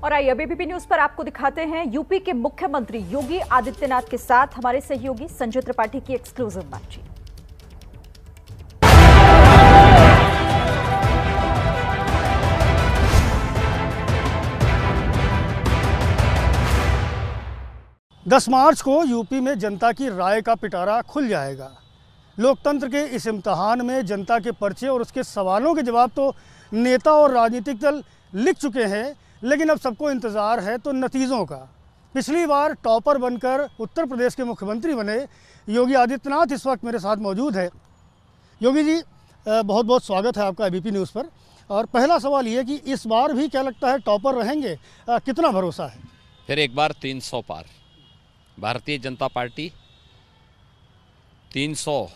और आइए ABP news पर आपको दिखाते हैं यूपी के मुख्यमंत्री योगी आदित्यनाथ के साथ हमारे सहयोगी संजय त्रिपाठी की एक्सक्लूसिव बातचीत। दस मार्च को यूपी में जनता की राय का पिटारा खुल जाएगा। लोकतंत्र के इस इम्तिहान में जनता के पर्चे और उसके सवालों के जवाब तो नेता और राजनीतिक दल लिख चुके हैं, लेकिन अब सबको इंतज़ार है तो नतीजों का। पिछली बार टॉपर बनकर उत्तर प्रदेश के मुख्यमंत्री बने योगी आदित्यनाथ इस वक्त मेरे साथ मौजूद है। योगी जी, बहुत बहुत स्वागत है आपका एबीपी न्यूज़ पर। और पहला सवाल ये कि इस बार भी क्या लगता है टॉपर रहेंगे, कितना भरोसा है? फिर एक बार 300 पार। भारतीय जनता पार्टी 300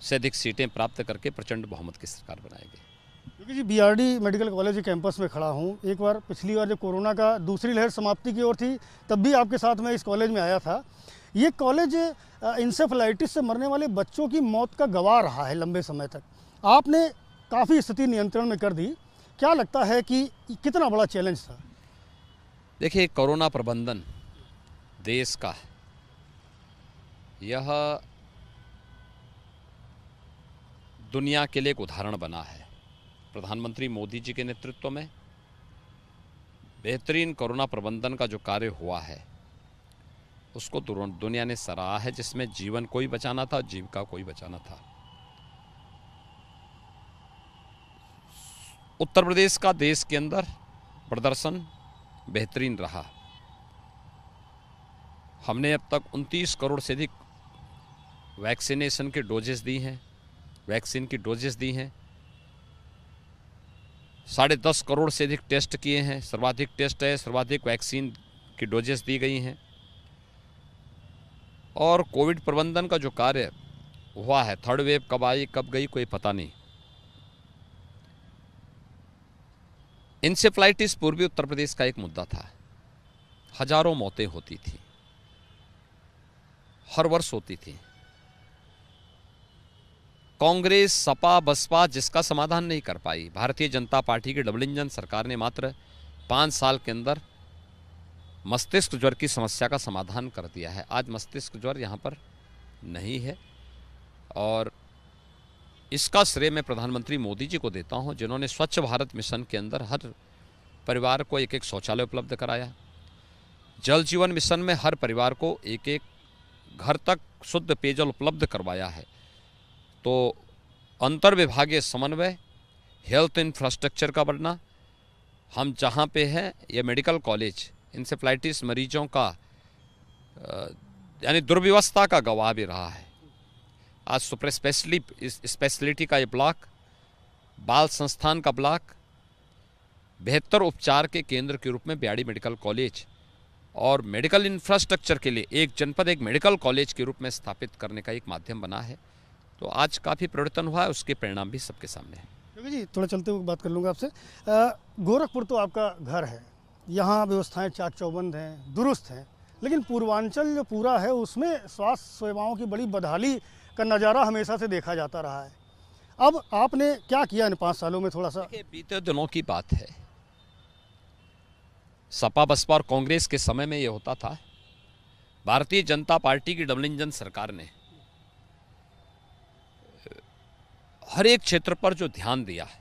से अधिक सीटें प्राप्त करके प्रचंड बहुमत की सरकार बनाएगी। क्योंकि जी बीआरडी मेडिकल कॉलेज के कैंपस में खड़ा हूँ। एक बार पिछली बार जब कोरोना का दूसरी लहर समाप्ति की ओर थी तब भी आपके साथ मैं इस कॉलेज में आया था। ये कॉलेज इंसेफेलाइटिस से मरने वाले बच्चों की मौत का गवाह रहा है लंबे समय तक। आपने काफ़ी स्थिति नियंत्रण में कर दी। क्या लगता है कि कितना बड़ा चैलेंज था? देखिए, कोरोना प्रबंधन देश का यह दुनिया के लिए एक उदाहरण बना है। प्रधानमंत्री मोदी जी के नेतृत्व में बेहतरीन कोरोना प्रबंधन का जो कार्य हुआ है उसको दुनिया ने सराहा है, जिसमें जीवन कोई बचाना था, जीविका कोई बचाना था। उत्तर प्रदेश का देश के अंदर प्रदर्शन बेहतरीन रहा। हमने अब तक 29 करोड़ से अधिक वैक्सीनेशन के डोजेस दी हैं, वैक्सीन की डोजेस दी हैं। 10.5 करोड़ से अधिक टेस्ट किए हैं, सर्वाधिक टेस्ट है, सर्वाधिक वैक्सीन की डोजेस दी गई हैं। और कोविड प्रबंधन का जो कार्य हुआ है, थर्ड वेव कब आई कब गई कोई पता नहीं। इंसेफ्लाइटिस पूर्वी उत्तर प्रदेश का एक मुद्दा था। हजारों मौतें होती थी, हर वर्ष होती थी। कांग्रेस, सपा, बसपा जिसका समाधान नहीं कर पाई। भारतीय जनता पार्टी की डबल इंजन सरकार ने मात्र 5 साल के अंदर मस्तिष्क ज्वर की समस्या का समाधान कर दिया है। आज मस्तिष्क ज्वर यहाँ पर नहीं है और इसका श्रेय मैं प्रधानमंत्री मोदी जी को देता हूँ, जिन्होंने स्वच्छ भारत मिशन के अंदर हर परिवार को एक शौचालय उपलब्ध कराया। जल जीवन मिशन में हर परिवार को एक घर तक शुद्ध पेयजल उपलब्ध करवाया है। तो अंतर विभागीय समन्वय, हेल्थ इंफ्रास्ट्रक्चर का बढ़ना, हम जहाँ पे हैं ये मेडिकल कॉलेज इंसेफ्लाइटिस मरीजों का यानी दुर्व्यवस्था का गवाह भी रहा है। आज सुपर स्पेशलिटी का ये ब्लॉक, बाल संस्थान का ब्लॉक, बेहतर उपचार के केंद्र के रूप में बीआरडी मेडिकल कॉलेज और मेडिकल इंफ्रास्ट्रक्चर के लिए एक जनपद एक मेडिकल कॉलेज के रूप में स्थापित करने का एक माध्यम बना है। तो आज काफ़ी परिवर्तन हुआ है, उसके परिणाम भी सबके सामने हैं। क्योंकि जी थोड़ा चलते हुए बात कर लूँगा आपसे। गोरखपुर तो आपका घर है, यहाँ व्यवस्थाएं चाक चौबंद हैं, दुरुस्त हैं, लेकिन पूर्वांचल जो पूरा है उसमें स्वास्थ्य सेवाओं की बड़ी बदहाली का नज़ारा हमेशा से देखा जाता रहा है। अब आपने क्या किया इन 5 सालों में? थोड़ा सा बीते दिनों की बात है, सपा बसपा और कांग्रेस के समय में ये होता था। भारतीय जनता पार्टी की डबल इंजन सरकार ने हर एक क्षेत्र पर जो ध्यान दिया है,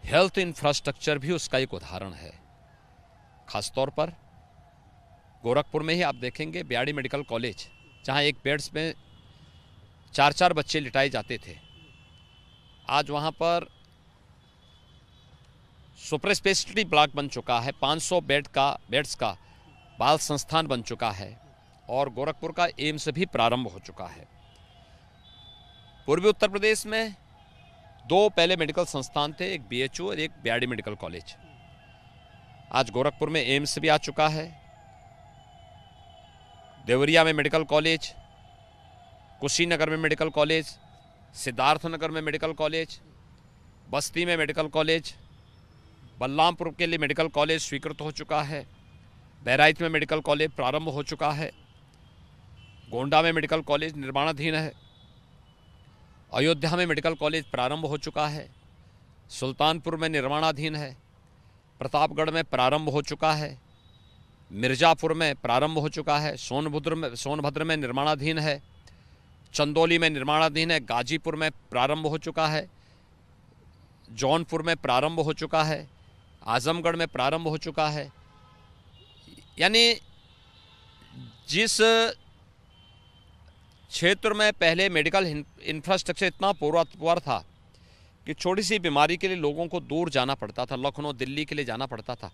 हेल्थ इंफ्रास्ट्रक्चर भी उसका एक उदाहरण है। खासतौर पर गोरखपुर में ही आप देखेंगे बीआरडी मेडिकल कॉलेज, जहां एक बेड्स में 4-4 बच्चे लिटाए जाते थे, आज वहां पर सुपर स्पेशलिटी ब्लॉक बन चुका है। 500 बेड्स का बाल संस्थान बन चुका है और गोरखपुर का एम्स भी प्रारंभ हो चुका है। पूर्वी उत्तर प्रदेश में 2 पहले मेडिकल संस्थान थे, एक बीएचयू और एक बीआरडी मेडिकल कॉलेज। आज गोरखपुर में एम्स भी आ चुका है, देवरिया में मेडिकल कॉलेज, कुशीनगर में मेडिकल कॉलेज, सिद्धार्थनगर में मेडिकल कॉलेज, बस्ती में मेडिकल कॉलेज, बलरामपुर के लिए मेडिकल कॉलेज स्वीकृत हो चुका है, बहराइच में मेडिकल कॉलेज प्रारंभ हो चुका है, गोंडा में मेडिकल कॉलेज निर्माणाधीन है, अयोध्या में मेडिकल कॉलेज प्रारंभ हो चुका है, सुल्तानपुर में निर्माणाधीन है, प्रतापगढ़ में प्रारंभ हो चुका है, मिर्जापुर में प्रारंभ हो चुका है, सोनभद्र में निर्माणाधीन है, चंदौली में निर्माणाधीन है, गाजीपुर में प्रारंभ हो चुका है, जौनपुर में प्रारंभ हो चुका है, आजमगढ़ में प्रारंभ हो चुका है। यानी जिस क्षेत्र में पहले मेडिकल इंफ्रास्ट्रक्चर इतना पुअर था कि छोटी सी बीमारी के लिए लोगों को दूर जाना पड़ता था, लखनऊ दिल्ली के लिए जाना पड़ता था,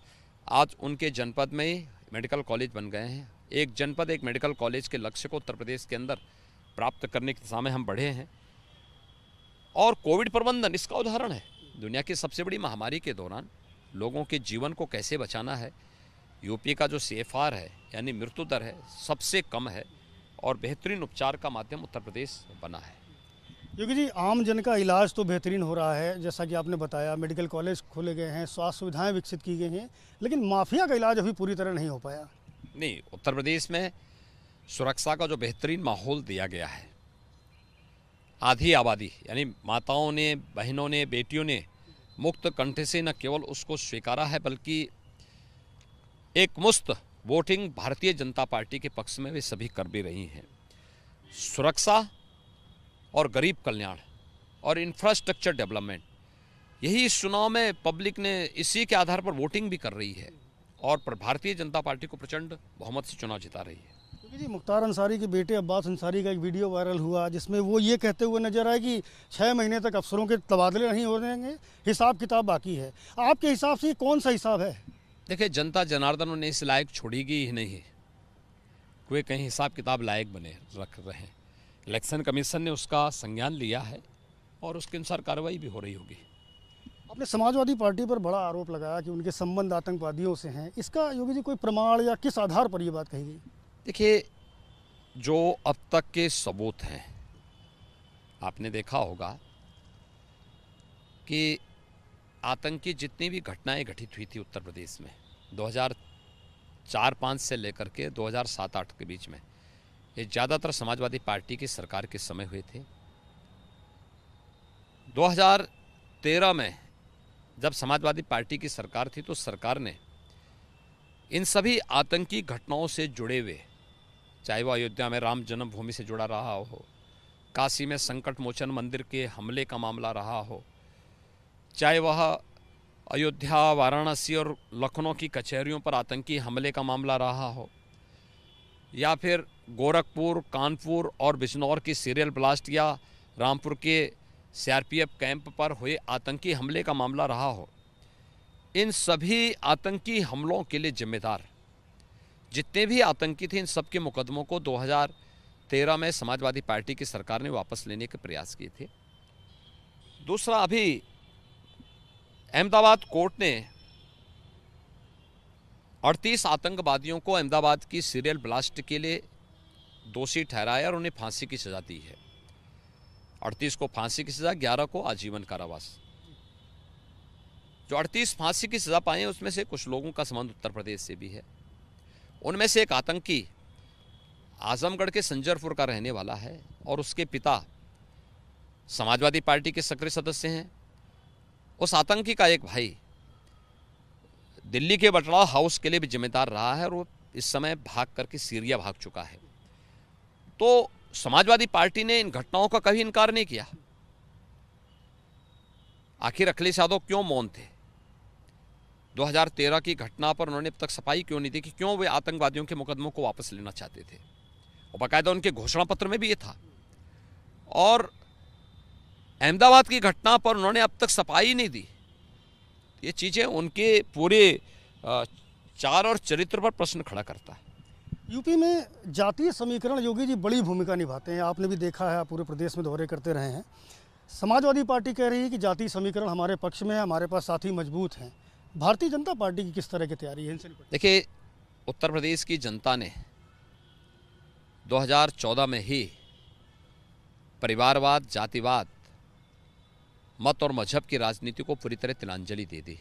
आज उनके जनपद में ही मेडिकल कॉलेज बन गए हैं। एक जनपद एक मेडिकल कॉलेज के लक्ष्य को उत्तर प्रदेश के अंदर प्राप्त करने की दिशा में हम बढ़े हैं। और कोविड प्रबंधन इसका उदाहरण है। दुनिया की सबसे बड़ी महामारी के दौरान लोगों के जीवन को कैसे बचाना है, यूपी का जो CFR है यानी मृत्यु दर है सबसे कम है और बेहतरीन उपचार का माध्यम उत्तर प्रदेश बना है। योगी जी, आम जन का इलाज तो बेहतरीन हो रहा है, जैसा कि आपने बताया, मेडिकल कॉलेज खोले गए हैं, स्वास्थ्य सुविधाएं विकसित की गई हैं, लेकिन माफिया का इलाज अभी पूरी तरह नहीं हो पाया। नहीं, उत्तर प्रदेश में सुरक्षा का जो बेहतरीन माहौल दिया गया है, आधी आबादी यानी माताओं ने, बहनों ने, बेटियों ने मुक्त कंठ से न केवल उसको स्वीकारा है बल्कि एक मुश्त वोटिंग भारतीय जनता पार्टी के पक्ष में वे सभी कर भी रही हैं। सुरक्षा और गरीब कल्याण और इंफ्रास्ट्रक्चर डेवलपमेंट, यही इस चुनाव में पब्लिक ने इसी के आधार पर वोटिंग भी कर रही है और भारतीय जनता पार्टी को प्रचंड बहुमत से चुनाव जिता रही है। जी, मुख्तार अंसारी के बेटे अब्बास अंसारी का एक वीडियो वायरल हुआ जिसमें वो ये कहते हुए नजर आए कि 6 महीने तक अफसरों के तबादले नहीं हो रहेंगे, हिसाब किताब बाकी है। आपके हिसाब से कौन सा हिसाब है? देखिए, जनता जनार्दन उन्हें इस लायक छोड़ेगी ही नहीं है, कोई कहीं हिसाब किताब लायक बने रख रहे हैं। इलेक्शन कमीशन ने उसका संज्ञान लिया है और उसके अनुसार कार्रवाई भी हो रही होगी। आपने समाजवादी पार्टी पर बड़ा आरोप लगाया कि उनके संबंध आतंकवादियों से हैं। इसका योगी जी कोई प्रमाण या किस आधार पर यह बात कही गई? देखिए, जो अब तक के सबूत हैं, आपने देखा होगा कि आतंकी जितनी भी घटनाएं घटित हुई थी उत्तर प्रदेश में 2004-05 से लेकर के 2007-08 के बीच में, ये ज़्यादातर समाजवादी पार्टी की सरकार के समय हुए थे। 2013 में जब समाजवादी पार्टी की सरकार थी तो सरकार ने इन सभी आतंकी घटनाओं से जुड़े हुए, चाहे वो अयोध्या में राम जन्मभूमि से जुड़ा रहा हो, काशी में संकट मोचन मंदिर के हमले का मामला रहा हो, चाहे वह अयोध्या, वाराणसी और लखनऊ की कचहरियों पर आतंकी हमले का मामला रहा हो, या फिर गोरखपुर, कानपुर और बिजनौर की सीरियल ब्लास्ट या रामपुर के CRPF कैंप पर हुए आतंकी हमले का मामला रहा हो, इन सभी आतंकी हमलों के लिए जिम्मेदार जितने भी आतंकी थे, इन सब के मुकदमों को 2013 में समाजवादी पार्टी की सरकार ने वापस लेने के प्रयास किए थे। दूसरा, अभी अहमदाबाद कोर्ट ने 38 आतंकवादियों को अहमदाबाद की सीरियल ब्लास्ट के लिए दोषी ठहराया और उन्हें फांसी की सजा दी है। 38 को फांसी की सजा, 11 को आजीवन कारावास। जो 38 फांसी की सजा पाए उसमें से कुछ लोगों का संबंध उत्तर प्रदेश से भी है। उनमें से एक आतंकी आजमगढ़ के संजरपुर का रहने वाला है और उसके पिता समाजवादी पार्टी के सक्रिय सदस्य हैं। उस आतंकी का एक भाई दिल्ली के बटला हाउस के लिए भी जिम्मेदार रहा है और वो इस समय भाग करके सीरिया भाग चुका है। तो समाजवादी पार्टी ने इन घटनाओं का कभी इनकार नहीं किया। आखिर अखिलेश यादव क्यों मौन थे? 2013 की घटना पर उन्होंने अब तक सफाई क्यों नहीं दी कि क्यों वे आतंकवादियों के मुकदमों को वापस लेना चाहते थे? और बाकायदा उनके घोषणा पत्र में भी ये था। और अहमदाबाद की घटना पर उन्होंने अब तक सफाई नहीं दी। ये चीज़ें उनके पूरे चार और चरित्र पर प्रश्न खड़ा करता है। यूपी में जातीय समीकरण योगी जी बड़ी भूमिका निभाते हैं। आपने भी देखा है, आप पूरे प्रदेश में दौरे करते रहे हैं। समाजवादी पार्टी कह रही है कि जातीय समीकरण हमारे पक्ष में है, हमारे पास साथी मजबूत हैं। भारतीय जनता पार्टी की किस तरह की तैयारी है इनसे? देखिए, उत्तर प्रदेश की जनता ने 2014 में ही परिवारवाद, जातिवाद, मत और मजहब की राजनीति को पूरी तरह तिलांजलि दे दी।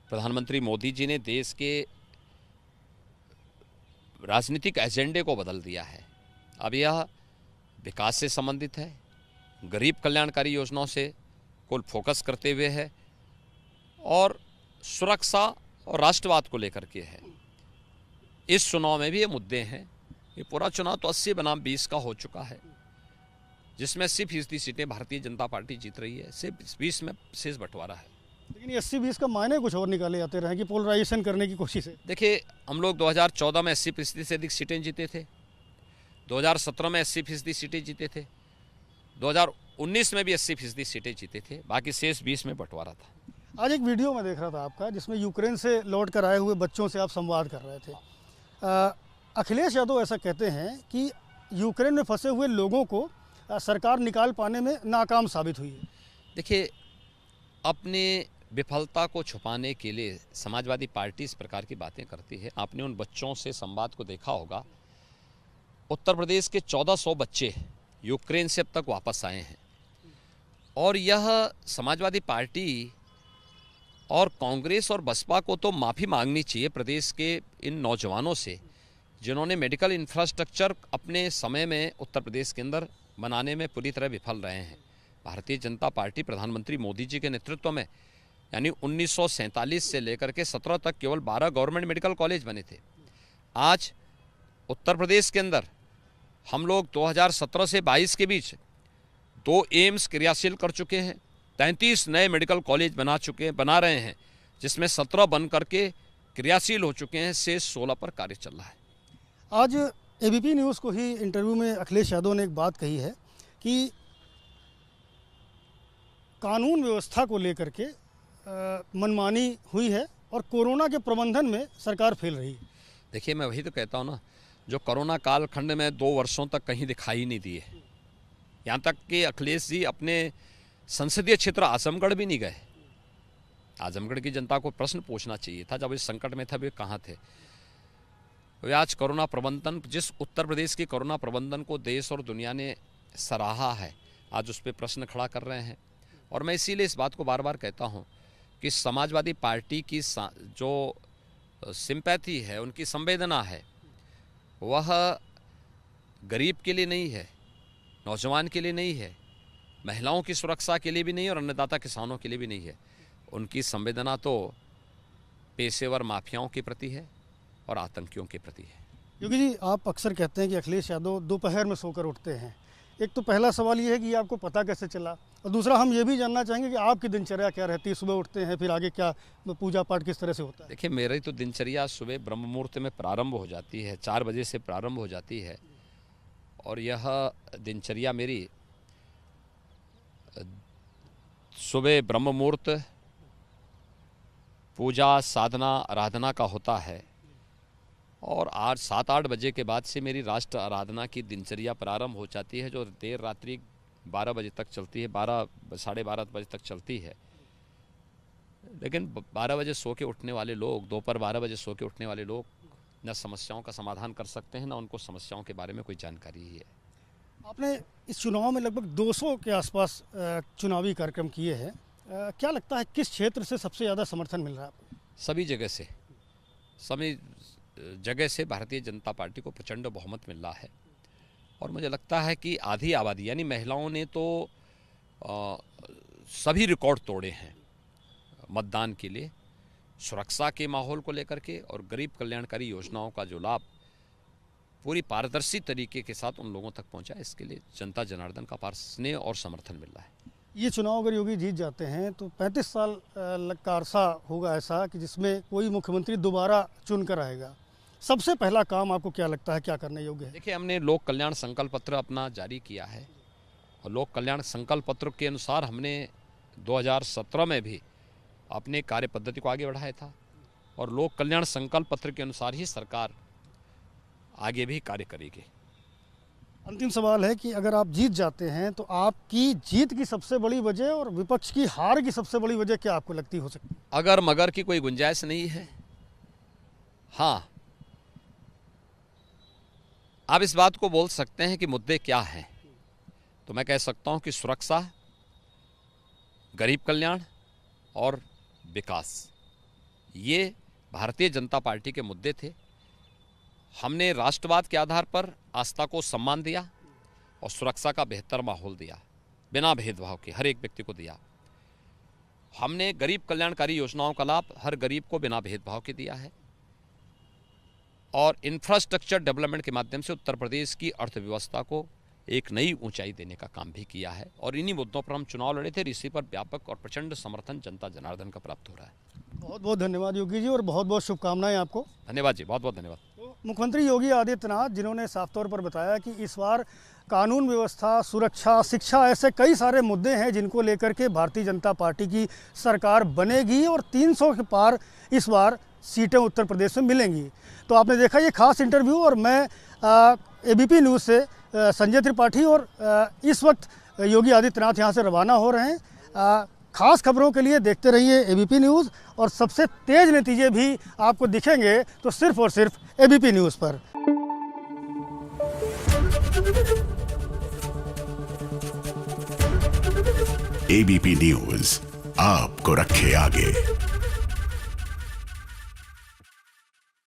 प्रधानमंत्री मोदी जी ने देश के राजनीतिक एजेंडे को बदल दिया है। अब यह विकास से संबंधित है, गरीब कल्याणकारी योजनाओं से कुल फोकस करते हुए है और सुरक्षा और राष्ट्रवाद को लेकर के है। इस चुनाव में भी ये मुद्दे हैं। ये पूरा चुनाव तो 80 बनाम 20 का हो चुका है, जिसमें 80% सीटें भारतीय जनता पार्टी जीत रही है, सिर्फ 20 में शेष बंटवारा है। लेकिन ये 80-20 का मायने कुछ और निकाले जाते रहे कि पोलराइजेशन करने की कोशिश है। देखिए, हम लोग 2014 में 80% से अधिक सीटें जीते थे, 2017 में 80% सीटें जीते थे, 2019 में भी 80% सीटें जीते थे, बाकी शेष 20 में बंटवारा था। आज एक वीडियो में देख रहा था आपका, जिसमें यूक्रेन से लौट कर आए हुए बच्चों से आप संवाद कर रहे थे। अखिलेश यादव ऐसा कहते हैं कि यूक्रेन में फंसे हुए लोगों को सरकार निकाल पाने में नाकाम साबित हुई है। देखिए, अपने विफलता को छुपाने के लिए समाजवादी पार्टी इस प्रकार की बातें करती है। आपने उन बच्चों से संवाद को देखा होगा। उत्तर प्रदेश के 1400 बच्चे यूक्रेन से अब तक वापस आए हैं, और यह समाजवादी पार्टी और कांग्रेस और बसपा को तो माफ़ी मांगनी चाहिए प्रदेश के इन नौजवानों से, जिन्होंने मेडिकल इंफ्रास्ट्रक्चर अपने समय में उत्तर प्रदेश के अंदर बनाने में पूरी तरह विफल रहे हैं। भारतीय जनता पार्टी प्रधानमंत्री मोदी जी के नेतृत्व में, यानी 1947 से लेकर के 17 तक केवल 12 गवर्नमेंट मेडिकल कॉलेज बने थे। आज उत्तर प्रदेश के अंदर हम लोग 2017 से 22 के बीच 2 एम्स क्रियाशील कर चुके हैं, 33 नए मेडिकल कॉलेज बना रहे हैं, जिसमें 17 बन करके क्रियाशील हो चुके हैं, शेष 16 पर कार्य चल रहा है। आज एबीपी न्यूज़ को ही इंटरव्यू में अखिलेश यादव ने एक बात कही है कि कानून व्यवस्था को लेकर के मनमानी हुई है और कोरोना के प्रबंधन में सरकार फेल रही है। देखिए, मैं वही तो कहता हूँ ना, जो कोरोना कालखंड में 2 वर्षों तक कहीं दिखाई नहीं दिए, यहाँ तक कि अखिलेश जी अपने संसदीय क्षेत्र आजमगढ़ भी नहीं गए। आजमगढ़ की जनता को प्रश्न पूछना चाहिए था, जब इस संकट में था वे कहाँ थे। वे आज कोरोना प्रबंधन, जिस उत्तर प्रदेश की कोरोना प्रबंधन को देश और दुनिया ने सराहा है, आज उस पर प्रश्न खड़ा कर रहे हैं। और मैं इसीलिए इस बात को बार बार कहता हूं कि समाजवादी पार्टी की जो सिंपैथी है, उनकी संवेदना है, वह गरीब के लिए नहीं है, नौजवान के लिए नहीं है, महिलाओं की सुरक्षा के लिए भी नहीं और अन्नदाता किसानों के लिए भी नहीं है। उनकी संवेदना तो पेशेवर माफियाओं के प्रति है और आतंकियों के प्रति है। योगी जी, आप अक्सर कहते हैं कि अखिलेश यादव दोपहर में सोकर उठते हैं। एक तो पहला सवाल ये है कि आपको पता कैसे चला, और दूसरा हम ये भी जानना चाहेंगे कि आपकी दिनचर्या क्या रहती है। सुबह उठते हैं, फिर आगे क्या पूजा पाठ किस तरह से होता है? देखिए, मेरी तो दिनचर्या सुबह ब्रह्म मुहूर्त में प्रारंभ हो जाती है, 4 बजे से प्रारंभ हो जाती है, और यह दिनचर्या मेरी सुबह ब्रह्म मुहूर्त पूजा साधना आराधना का होता है, और आज 7-8 बजे के बाद से मेरी राष्ट्र आराधना की दिनचर्या प्रारंभ हो जाती है, जो देर रात्रि 12 बजे तक चलती है, 12 साढ़े 12 बजे तक चलती है। लेकिन 12 बजे सो के उठने वाले लोग, दोपहर 12 बजे सो के उठने वाले लोग न समस्याओं का समाधान कर सकते हैं, न उनको समस्याओं के बारे में कोई जानकारी ही है। आपने इस चुनाव में लगभग 200 के आसपास चुनावी कार्यक्रम किए हैं। क्या लगता है किस क्षेत्र से सबसे ज़्यादा समर्थन मिल रहा है आपको? सभी जगह से भारतीय जनता पार्टी को प्रचंड बहुमत मिल रहा है, और मुझे लगता है कि आधी आबादी यानी महिलाओं ने तो सभी रिकॉर्ड तोड़े हैं मतदान के लिए, सुरक्षा के माहौल को लेकर के, और गरीब कल्याणकारी योजनाओं का जो लाभ पूरी पारदर्शी तरीके के साथ उन लोगों तक पहुंचा, इसके लिए जनता जनार्दन का अपार स्नेह और समर्थन मिल रहा है। ये चुनाव अगर योगी जीत जाते हैं तो 35 साल का अरसा होगा ऐसा कि जिसमें कोई मुख्यमंत्री दोबारा चुनकर आएगा। सबसे पहला काम आपको क्या लगता है क्या करने योग्य है? देखिए, हमने लोक कल्याण संकल्प पत्र अपना जारी किया है, और लोक कल्याण संकल्प पत्र के अनुसार हमने 2017 में भी अपने कार्य पद्धति को आगे बढ़ाया था, और लोक कल्याण संकल्प पत्र के अनुसार ही सरकार आगे भी कार्य करेगी। अंतिम सवाल है कि अगर आप जीत जाते हैं तो आपकी जीत की सबसे बड़ी वजह और विपक्ष की हार की सबसे बड़ी वजह क्या आपको लगती हो सकती है? अगर मगर की कोई गुंजाइश नहीं है। हाँ, आप इस बात को बोल सकते हैं कि मुद्दे क्या हैं, तो मैं कह सकता हूं कि सुरक्षा, गरीब कल्याण और विकास, ये भारतीय जनता पार्टी के मुद्दे थे। हमने राष्ट्रवाद के आधार पर आस्था को सम्मान दिया और सुरक्षा का बेहतर माहौल दिया, बिना भेदभाव के हर एक व्यक्ति को दिया। हमने गरीब कल्याणकारी योजनाओं का लाभ हर गरीब को बिना भेदभाव के दिया है और इंफ्रास्ट्रक्चर डेवलपमेंट के माध्यम से उत्तर प्रदेश की अर्थव्यवस्था को एक नई ऊंचाई देने का काम भी किया है। और इन्हीं मुद्दों पर हम चुनाव लड़े थे, इसी पर व्यापक और प्रचंड समर्थन जनता जनार्दन का प्राप्त हो रहा है। बहुत बहुत धन्यवाद योगी जी और बहुत बहुत शुभकामनाएं आपको। धन्यवाद जी, बहुत बहुत धन्यवाद। तो मुख्यमंत्री योगी आदित्यनाथ जिन्होंने साफ तौर पर बताया कि इस बार कानून व्यवस्था, सुरक्षा, शिक्षा, ऐसे कई सारे मुद्दे हैं जिनको लेकर के भारतीय जनता पार्टी की सरकार बनेगी और 300 के पार इस बार सीटें उत्तर प्रदेश में मिलेंगी। तो आपने देखा ये खास इंटरव्यू और मैं एबीपी न्यूज़ से संजय त्रिपाठी और इस वक्त योगी आदित्यनाथ यहाँ से रवाना हो रहे हैं। खास खबरों के लिए देखते रहिए एबीपी न्यूज़ और सबसे तेज़ नतीजे भी आपको दिखेंगे तो सिर्फ और सिर्फ एबीपी न्यूज़ पर। एबीपी न्यूज़ आपको रखे आगे।